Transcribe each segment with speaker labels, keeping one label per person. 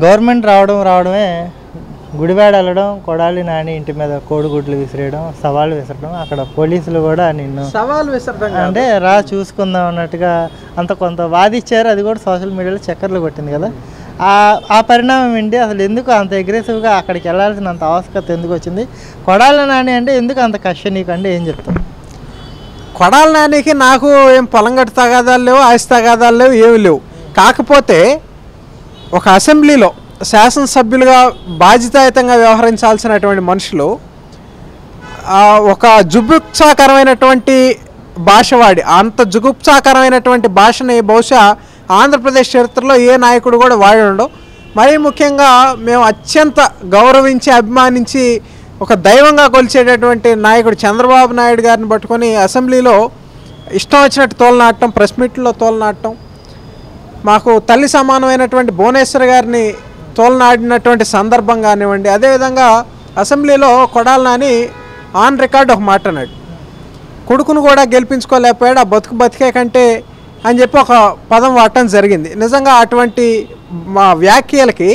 Speaker 1: Government రావడమే గుడివాడ వెళ్ళడం, కొడాలి నాని ఇంటి మీద కోడిగుడ్లు విసిరేయడం, సవాళ్ళు విసరడం, అక్కడ పోలీసులు కూడా నిన్ను
Speaker 2: సవాల్ విసరడం
Speaker 1: అంటే రా చూసుకుందాం అన్నట్టుగా అంత కొంత వాదిచ్చారు. అది కూడా సోషల్ మీడియాలో చక్కర్లు కొట్టింది కదా. ఆ పరిణామం ఏంటి, అసలు ఎందుకు అంత అగ్రెసివ్గా అక్కడికి వెళ్ళాల్సినంత ఆవశ్యకత ఎందుకు వచ్చింది? కొడాలి నాని అంటే ఎందుకు అంత కష్ట నీకు అంటే ఏం చెప్తాం?
Speaker 2: కొడాలి నానికి నాకు ఏం పొలంగట్టు తగాదాలు లేవు, ఆస్తి తగాదాలు లేవు, ఏమి లేవు. కాకపోతే ఒక అసెంబ్లీలో శాసనసభ్యులుగా బాధ్యతాయుతంగా వ్యవహరించాల్సినటువంటి మనుషులు ఒక జుగుప్సాకరమైనటువంటి భాష వాడి, అంత జుగుప్సాకరమైనటువంటి భాషని బహుశా ఆంధ్రప్రదేశ్ చరిత్రలో ఏ నాయకుడు కూడా వాడి ఉండవు. మరీ ముఖ్యంగా మేము అత్యంత గౌరవించి అభిమానించి ఒక దైవంగా కొలిచేటటువంటి నాయకుడు చంద్రబాబు నాయుడు గారిని పట్టుకొని అసెంబ్లీలో ఇష్టం వచ్చినట్టు తోలనాడటం, ప్రెస్ మీట్లో తోలనాడటం, మాకు తల్లి సమానమైనటువంటి భువనేశ్వర్ గారిని తోలనాడినటువంటి సందర్భం కానివ్వండి. అదేవిధంగా అసెంబ్లీలో కొడాలి నాని ఆన్ రికార్డ్ ఒక మాట అన్నాడు, కొడుకును కూడా గెలిపించుకోలేకపోయాడు, ఆ బతికే కంటే అని చెప్పి ఒక పదం వాడటం జరిగింది. నిజంగా అటువంటి మా వ్యాఖ్యలకి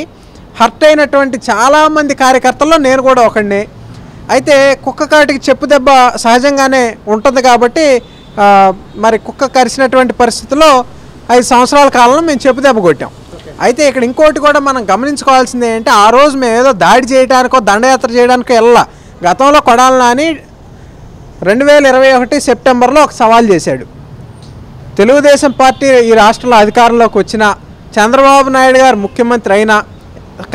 Speaker 2: హర్ట్ అయినటువంటి చాలామంది కార్యకర్తల్లో నేను కూడా ఒకడిని. అయితే కుక్క కాటికి చెప్పు దెబ్బ సహజంగానే ఉంటుంది కాబట్టి మరి కుక్క కరిచినటువంటి పరిస్థితుల్లో 5 సంవత్సరాల కాలంలో మేము చెప్పు దెబ్బ కొట్టాం. అయితే ఇక్కడ ఇంకోటి కూడా మనం గమనించుకోవాల్సింది ఏంటంటే, ఆ రోజు మేము ఏదో దాడి చేయడానికో దండయాత్ర చేయడానికో వెళ్ళా. గతంలో కొడాలి నాని 2021 సెప్టెంబర్లో ఒక సవాల్ చేశాడు. తెలుగుదేశం పార్టీ ఈ రాష్ట్రంలో అధికారంలోకి వచ్చినా, చంద్రబాబు నాయుడు గారు ముఖ్యమంత్రి అయినా,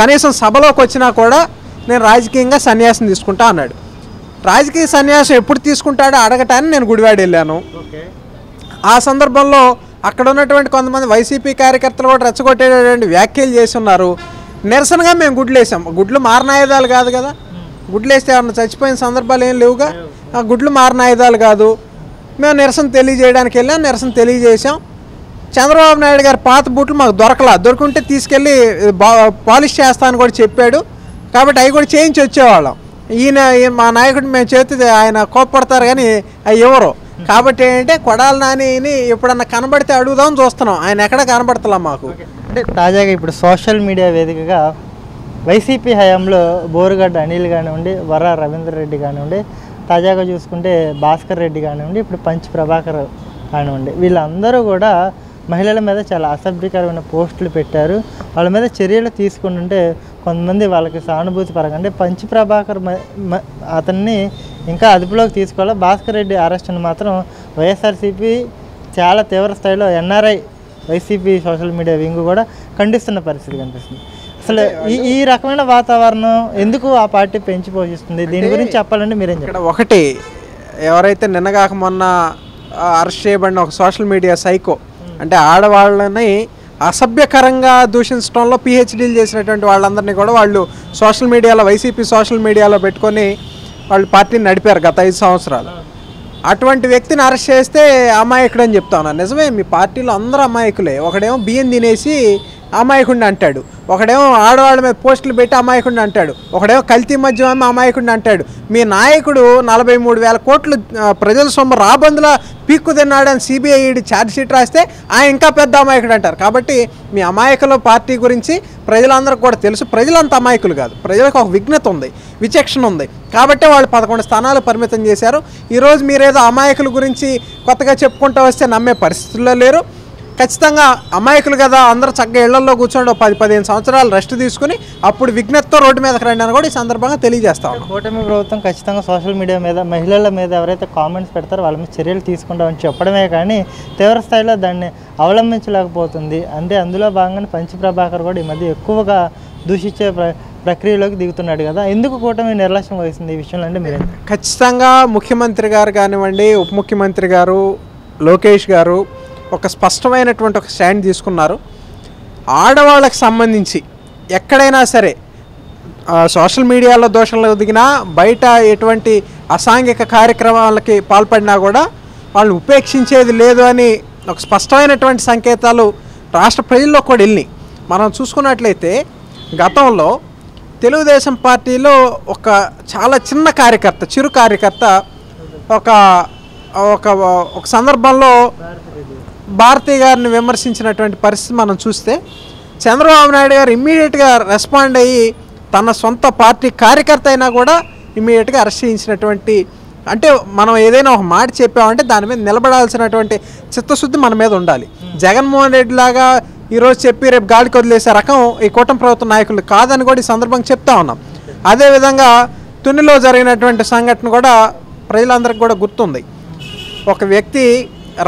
Speaker 2: కనీసం సభలోకి వచ్చినా కూడా నేను రాజకీయంగా సన్యాసం తీసుకుంటా అన్నాడు. రాజకీయ సన్యాసం ఎప్పుడు తీసుకుంటాడో అడగటానికి నేను గుడివాడ వెళ్ళాను. ఆ సందర్భంలో అక్కడ ఉన్నటువంటి కొంతమంది వైసీపీ కార్యకర్తలు కూడా రెచ్చగొట్టేటువంటి వ్యాఖ్యలు చేసి ఉన్నారు. నిరసనగా మేము గుడ్లు వేసాం. గుడ్లు మారణాయుధాలు కాదు కదా, గుడ్లు వేస్తే ఏమన్నా చచ్చిపోయిన సందర్భాలు ఏం లేవుగా. ఆ గుడ్లు మారణాయుధాలు కాదు. మేము నిరసన తెలియజేయడానికి వెళ్ళాం, నిరసన తెలియజేసాం. చంద్రబాబు నాయుడు గారి పాత బూట్లు మాకు దొరికింటే తీసుకెళ్ళి పాలిష్ చేస్తానని కూడా చెప్పాడు. కాబట్టి అవి కూడా చేయించి వచ్చేవాళ్ళం. ఈయన మా నాయకుడు మేము చేస్తే ఆయన కోప్పడతారు కానీ అవి ఎవరు. కాబట్టి ఏంటంటే కొడాలి నానిని ఎప్పుడన్నా కనబడితే అడుగుదామని చూస్తున్నాం, ఆయన ఎక్కడ కనబడతలా మాకు.
Speaker 1: అంటే తాజాగా ఇప్పుడు సోషల్ మీడియా వేదికగా వైసీపీ హయాంలో బోరుగడ్డ అనిల్ కానివ్వండి, వర రవీంద్ర రెడ్డి కానివ్వండి, తాజాగా చూసుకుంటే భాస్కర్ రెడ్డి కానివ్వండి, ఇప్పుడు పంచ్ ప్రభాకర్ కానివ్వండి, వీళ్ళందరూ కూడా మహిళల మీద చాలా అసభ్యకరమైన పోస్టులు పెట్టారు. వాళ్ళ మీద చర్యలు తీసుకుంటుంటే కొంతమంది వాళ్ళకి సానుభూతి పరంగా అంటే పంచ్ ప్రభాకర్ అతన్ని ఇంకా అదుపులోకి తీసుకోవాలి. భాస్కర్ రెడ్డి అరెస్ట్ని మాత్రం వైఎస్ఆర్సీపీ చాలా తీవ్ర స్థాయిలో NRI YCP social media wing కూడా ఖండిస్తున్న పరిస్థితి కనిపిస్తుంది. అసలు ఈ రకమైన వాతావరణం ఎందుకు ఆ పార్టీ పెంచి పోషిస్తుంది? దీని గురించి చెప్పాలంటే మీరేం
Speaker 2: ఇక్కడ ఒకటి, ఎవరైతే నిన్నగాక మొన్న అరెస్ట్ చేయబడిన ఒక సోషల్ మీడియా సైకో, అంటే ఆడవాళ్ళని అసభ్యకరంగా దూషించడంలో పిహెచ్డీలు చేసినటువంటి వాళ్ళందరినీ కూడా వాళ్ళు సోషల్ మీడియాలో, వైసీపీ సోషల్ మీడియాలో పెట్టుకొని వాళ్ళు పార్టీని నడిపారు గత 5 సంవత్సరాలు. అటువంటి వ్యక్తిని అరెస్ట్ చేస్తే అమాయకుడు అని చెప్తా ఉన్నారు. నిజమే, మీ పార్టీలో అందరూ అమాయకులే. ఒకడేమో బియ్యం తినేసి అమాయకుడిని అంటాడు, ఒకడేమో ఆడవాళ్ళ మీద పోస్టులు పెట్టి అమాయకుడిని అంటాడు, ఒకడేమో కల్తీ మద్యం అమాయకుడిని అంటాడు. మీ నాయకుడు 43,000 కోట్లు ప్రజల సొమ్ము రాబందులా పీక్కు తిన్నాడని సిబిఐ ఛార్జ్షీట్ రాస్తే ఆయన ఇంకా పెద్ద అమాయకుడు అంటారు. కాబట్టి మీ అమాయకుల పార్టీ గురించి ప్రజలందరికీ కూడా తెలుసు. ప్రజలంతా అమాయకులు కాదు, ప్రజలకు ఒక విఘ్నత ఉంది, విచక్షణ ఉంది. కాబట్టి వాళ్ళు 11 స్థానాలు పరిమితం చేశారు. ఈరోజు మీరేదో అమాయకుల గురించి కొత్తగా చెప్పుకుంటూ వస్తే నమ్మే పరిస్థితుల్లో లేరు. ఖచ్చితంగా అమాయకులు కదా, అందరూ చక్కగా ఇళ్లలో కూర్చోండి, 10-15 సంవత్సరాలు రెస్ట్ తీసుకుని అప్పుడు విఘ్నతతో రోడ్డు మీదకి రండి అని కూడా ఈ సందర్భంగా తెలియజేస్తాం.
Speaker 1: కూటమి ప్రభుత్వం ఖచ్చితంగా సోషల్ మీడియా మీద, మహిళల మీద ఎవరైతే కామెంట్స్ పెడతారో వాళ్ళ మీద చర్యలు తీసుకుంటామని చెప్పడమే కానీ తీవ్ర స్థాయిలో దాన్ని అవలంబించలేకపోతుంది. అంటే అందులో భాగంగానే పంచ్ ప్రభాకర్ కూడా ఈ మధ్య ఎక్కువగా దూషించే ప్రక్రియలోకి దిగుతున్నాడు కదా. ఎందుకు కూటమి నిర్లక్ష్యం వహిస్తుంది ఈ విషయంలో అంటే మీరే?
Speaker 2: ఖచ్చితంగా ముఖ్యమంత్రి గారు కానివ్వండి, ఉప ముఖ్యమంత్రి గారు లోకేష్ గారు ఒక స్పష్టమైనటువంటి ఒక స్టాండ్ తీసుకున్నారు. ఆడవాళ్ళకి సంబంధించి ఎక్కడైనా సరే సోషల్ మీడియాలో దోషంలో దిగినా, బయట ఎటువంటి అసాంఘిక కార్యక్రమాలకి పాల్పడినా కూడా వాళ్ళని ఉపేక్షించేది లేదు అని ఒక స్పష్టమైనటువంటి సంకేతాలు రాష్ట్ర ప్రజల్లో కూడా వెళ్ళి మనం చూసుకున్నట్లయితే గతంలో తెలుగుదేశం పార్టీలో ఒక చాలా చిన్న కార్యకర్త, చిరు కార్యకర్త ఒక సందర్భంలో భారతి గారిని విమర్శించినటువంటి పరిస్థితి మనం చూస్తే చంద్రబాబు నాయుడు గారు ఇమ్మీడియట్గా రెస్పాండ్ అయ్యి తన సొంత పార్టీ కార్యకర్త అయినా కూడా ఇమ్మీడియట్గా అరెస్ట్ చేయించినటువంటి, అంటే మనం ఏదైనా ఒక మాట చెప్పామంటే దాని మీద నిలబడాల్సినటువంటి చిత్తశుద్ధి మన మీద ఉండాలి. జగన్మోహన్ రెడ్డి లాగా ఈరోజు చెప్పి రేపు గాలికి వదిలేసే రకం ఈ కూటమి ప్రభుత్వ నాయకులు కాదని కూడా ఈ సందర్భంగా చెప్తా ఉన్నాం. అదేవిధంగా తునిలో జరిగినటువంటి సంఘటన కూడా ప్రజలందరికీ కూడా గుర్తుంది. ఒక వ్యక్తి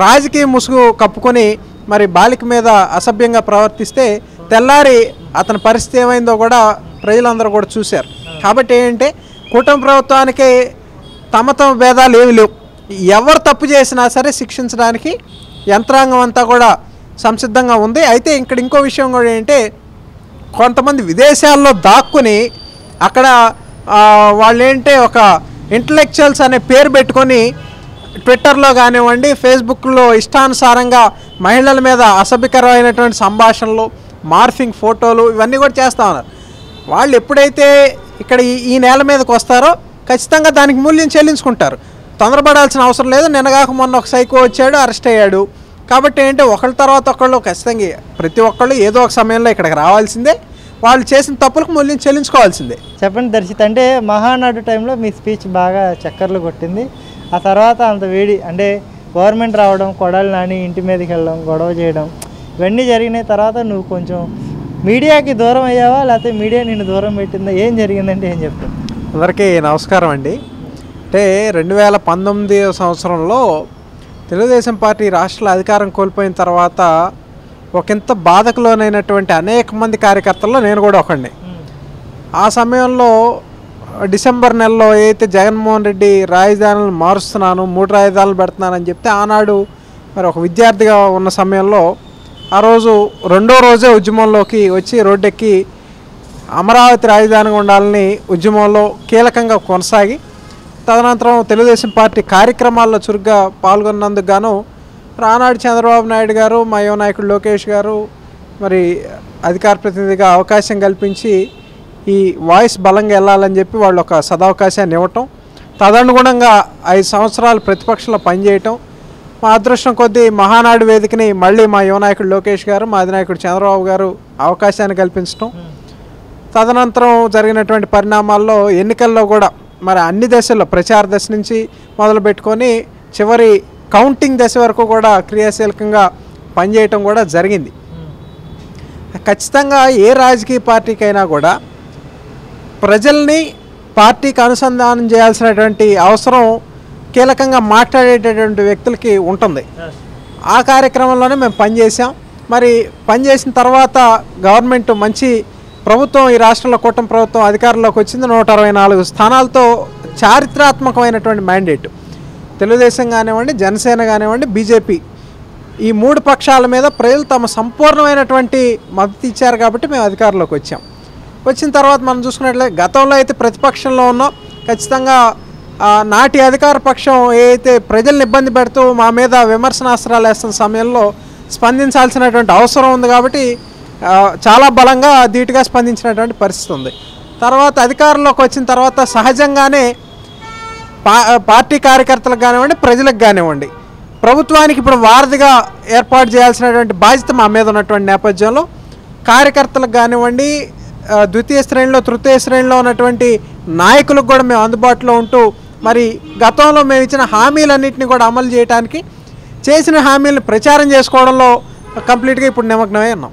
Speaker 2: రాజకీయ ముసుగు కప్పుకొని మరి బాలిక మీద అసభ్యంగా ప్రవర్తిస్తే తెల్లారి అతని పరిస్థితి ఏమైందో కూడా ప్రజలందరూ కూడా చూశారు. కాబట్టి ఏంటంటే కూటమి ప్రభుత్వానికి తమ భేదాలు ఏమి లేవు. ఎవరు తప్పు చేసినా సరే శిక్షించడానికి యంత్రాంగం అంతా కూడా సంసిద్ధంగా ఉంది. అయితే ఇక్కడ ఇంకో విషయం కూడా ఏంటంటే కొంతమంది విదేశాల్లో దాక్కుని అక్కడ వాళ్ళు ఏంటంటే ఒక ఇంటలెక్చువల్స్ అనే పేరు పెట్టుకొని ట్విట్టర్లో కానివ్వండి, ఫేస్బుక్లో ఇష్టానుసారంగా మహిళల మీద అసభ్యకరమైనటువంటి సంభాషణలు, మార్ఫింగ్ ఫోటోలు ఇవన్నీ కూడా చేస్తూ ఉన్నారు. వాళ్ళు ఎప్పుడైతే ఇక్కడ ఈ నేల మీదకి వస్తారో ఖచ్చితంగా దానికి మూల్యం చెల్లించుకుంటారు. తొందరపడాల్సిన అవసరం లేదు. నిన్నగాక మొన్న ఒక సైకో వచ్చాడు, అరెస్ట్ అయ్యాడు. కాబట్టి ఏంటంటే ఒకళ్ళ తర్వాత ఒకళ్ళు ఖచ్చితంగా ప్రతి ఒక్కళ్ళు ఏదో ఒక సమయంలో ఇక్కడికి రావాల్సిందే. వాళ్ళు చేసిన తప్పులకు మూల్యం చెల్లించుకోవాల్సిందే.
Speaker 1: చెప్పండి దర్శిత్, అంటే మహానాడు టైంలో మీ స్పీచ్ బాగా చక్కర్లు కొట్టింది. ఆ తర్వాత అంత వేడి, అంటే గవర్నమెంట్ రావడం, కొడాలి నాని ఇంటి మీదకి వెళ్ళడం, గొడవ చేయడం, ఇవన్నీ జరిగిన తర్వాత నువ్వు కొంచెం మీడియాకి దూరం అయ్యావా, లేకపోతే మీడియా నిన్ను దూరం పెట్టిందా? ఏం జరిగిందంటే ఏం చెప్తావు?
Speaker 2: అందరికీ నమస్కారం అండి. అంటే 2019 సంవత్సరంలో తెలుగుదేశం పార్టీ రాష్ట్ర అధికారం కోల్పోయిన తర్వాత ఒకంత బాధకు లోనైనటువంటి అనేక మంది కార్యకర్తల్లో నేను కూడా ఒకడిని. ఆ సమయంలో డిసెంబర్ నెలలో ఏదైతే జగన్మోహన్ రెడ్డి రాజధానులను మారుస్తున్నాను, 3 రాజధానులు పెడుతున్నానని చెప్తే ఆనాడు మరి ఒక విద్యార్థిగా ఉన్న సమయంలో ఆ రోజు రెండో రోజే ఉద్యమంలోకి వచ్చి రోడ్డెక్కి అమరావతి రాజధానిగా ఉండాలని ఉద్యమంలో కీలకంగా కొనసాగి తదనంతరం తెలుగుదేశం పార్టీ కార్యక్రమాల్లో చురుగ్గా పాల్గొన్నందుకు గాను ఆనాడు చంద్రబాబు నాయుడు గారు, మా యువ నాయకుడు లోకేష్ గారు మరి అధికార ప్రతినిధిగా అవకాశం కల్పించి ఈ వాయిస్ బలంగా వెళ్ళాలని చెప్పి వాళ్ళు ఒక సదవకాశాన్ని ఇవ్వటం, తదనుగుణంగా 5 సంవత్సరాలు ప్రతిపక్షంలో పనిచేయటం, మా అదృష్టం కొద్దీ మహానాడు వేదికని మళ్ళీ మా యువ నాయకుడు లోకేష్ గారు, మా అధినాయకుడు చంద్రబాబు గారు అవకాశాన్ని కల్పించటం, తదనంతరం జరిగినటువంటి పరిణామాల్లో ఎన్నికల్లో కూడా మరి అన్ని దశల్లో ప్రచార దశ నుంచి మొదలు పెట్టుకొని చివరి కౌంటింగ్ దశ వరకు కూడా క్రియాశీలకంగా పనిచేయటం కూడా జరిగింది. ఖచ్చితంగా ఏ రాజకీయ పార్టీకైనా కూడా ప్రజల్ని పార్టీకి అనుసంధానం చేయాల్సినటువంటి అవసరం కీలకంగా మాట్లాడేటటువంటి వ్యక్తులకి ఉంటుంది. ఆ కార్యక్రమంలోనే మేము పనిచేసాం. మరి పనిచేసిన తర్వాత గవర్నమెంట్ మంచి ప్రభుత్వం, ఈ రాష్ట్రంలో కూటమి ప్రభుత్వం అధికారంలోకి వచ్చింది. 164 స్థానాలతో చారిత్రాత్మకమైనటువంటి మ్యాండేట్. తెలుగుదేశం కానివ్వండి, జనసేన కానివ్వండి, బీజేపీ ఈ 3 పక్షాల మీద ప్రజలు తమ సంపూర్ణమైనటువంటి మద్దతు ఇచ్చారు. కాబట్టి మేము అధికారంలోకి వచ్చాం. వచ్చిన తర్వాత మనం చూసుకున్నట్లయితే గతంలో అయితే ప్రతిపక్షంలో ఉన్నాం. ఖచ్చితంగా నాటి అధికార పక్షం ఏదైతే ప్రజల్ని ఇబ్బంది పెడుతూ మా మీద విమర్శనాస్త్రాలు వేస్తున్న సమయంలో స్పందించాల్సినటువంటి అవసరం ఉంది. కాబట్టి చాలా బలంగా ధీటుగా స్పందించినటువంటి పరిస్థితి ఉంది. తర్వాత అధికారంలోకి వచ్చిన తర్వాత సహజంగానే పార్టీ కార్యకర్తలకు కానివ్వండి, ప్రజలకు కానివ్వండి, ప్రభుత్వానికి ఇప్పుడు వారధిగా ఏర్పాటు చేయాల్సినటువంటి బాధ్యత మా మీద ఉన్నటువంటి నేపథ్యంలో కార్యకర్తలకు కానివ్వండి, ద్వితీయ శ్రేణిలో, తృతీయ శ్రేణిలో ఉన్నటువంటి నాయకులకు కూడా మేము అందుబాటులో ఉంటూ మరి గతంలో మేము ఇచ్చిన హామీలన్నింటినీ కూడా అమలు చేయడానికి, చేసిన హామీలను ప్రచారం చేసుకోవడంలో కంప్లీట్గా ఇప్పుడు నిమగ్నమై ఉన్నాం.